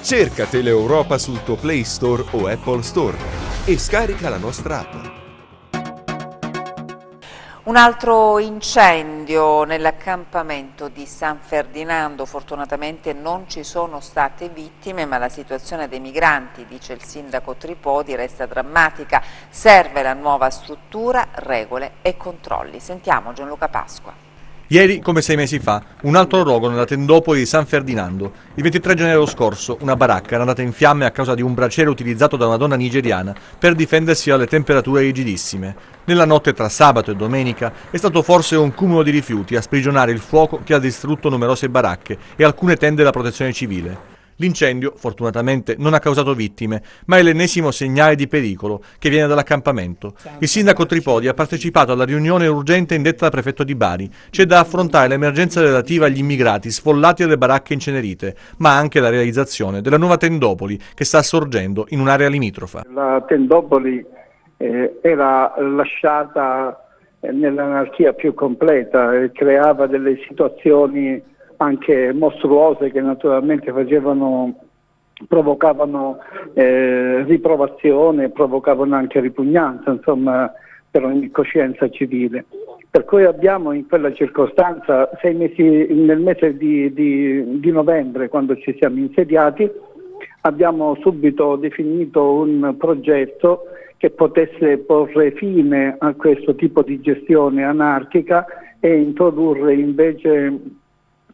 Cerca Teleeuropa sul tuo Play Store o Apple Store e scarica la nostra app. Un altro incendio nell'accampamento di San Ferdinando. Fortunatamente non ci sono state vittime, ma la situazione dei migranti, dice il sindaco Tripodi, resta drammatica. Serve la nuova struttura, regole e controlli. Sentiamo Gianluca Pasqua. Ieri, come 6 mesi fa, un altro rogo nella tendopoli di San Ferdinando. Il 23 gennaio scorso, una baracca era andata in fiamme a causa di un braciere utilizzato da una donna nigeriana per difendersi dalle temperature rigidissime. Nella notte tra sabato e domenica è stato forse un cumulo di rifiuti a sprigionare il fuoco che ha distrutto numerose baracche e alcune tende della protezione civile. L'incendio, fortunatamente, non ha causato vittime, ma è l'ennesimo segnale di pericolo che viene dall'accampamento. Il sindaco Tripodi ha partecipato alla riunione urgente indetta dal prefetto di Bari. C'è da affrontare l'emergenza relativa agli immigrati sfollati dalle baracche incenerite, ma anche la realizzazione della nuova tendopoli che sta sorgendo in un'area limitrofa. La tendopoli era lasciata nell'anarchia più completa e creava delle situazioni anche mostruose che naturalmente provocavano riprovazione, provocavano anche ripugnanza, insomma, per ogni coscienza civile. Per cui abbiamo in quella circostanza, 6 mesi, nel mese di novembre, quando ci siamo insediati, abbiamo subito definito un progetto che potesse porre fine a questo tipo di gestione anarchica e introdurre invece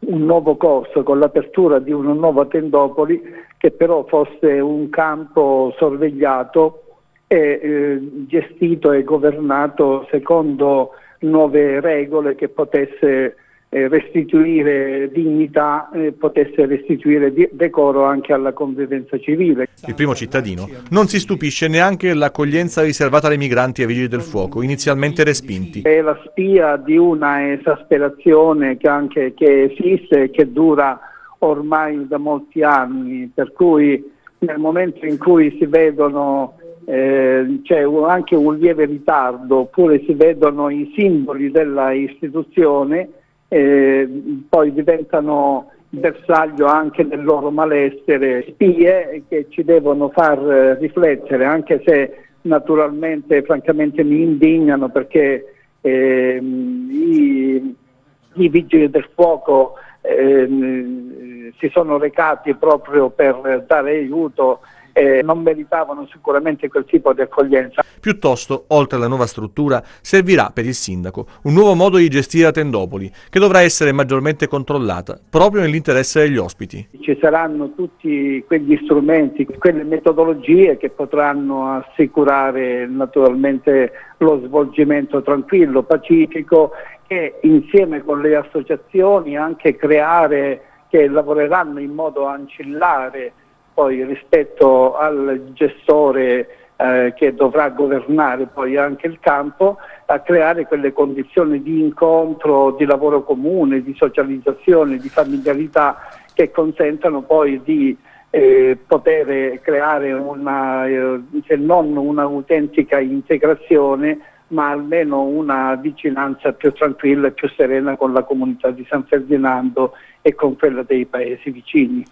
un nuovo corso con l'apertura di una nuova tendopoli che però fosse un campo sorvegliato e gestito e governato secondo nuove regole che potesse restituire dignità, potesse restituire decoro anche alla convivenza civile. Il primo cittadino non si stupisce neanche dell'accoglienza riservata ai migranti e ai vigili del fuoco, inizialmente respinti. È la spia di una esasperazione che esiste e che dura ormai da molti anni, per cui nel momento in cui si vedono c'è anche un lieve ritardo, oppure si vedono i simboli della istituzione, poi diventano bersaglio anche del loro malessere, spie che ci devono far riflettere, anche se naturalmente francamente mi indignano, perché i vigili del fuoco si sono recati proprio per dare aiuto e non meritavano sicuramente quel tipo di accoglienza. Piuttosto, oltre alla nuova struttura, servirà per il sindaco un nuovo modo di gestire la tendopoli, che dovrà essere maggiormente controllata, proprio nell'interesse degli ospiti. Ci saranno tutti quegli strumenti, quelle metodologie che potranno assicurare naturalmente lo svolgimento tranquillo, pacifico, e insieme con le associazioni anche creare, che lavoreranno in modo ancillare poi rispetto al gestore che dovrà governare poi anche il campo, a creare quelle condizioni di incontro, di lavoro comune, di socializzazione, di familiarità che consentano poi di poter creare se non un'autentica integrazione, ma almeno una vicinanza più tranquilla e più serena con la comunità di San Ferdinando e con quella dei paesi vicini.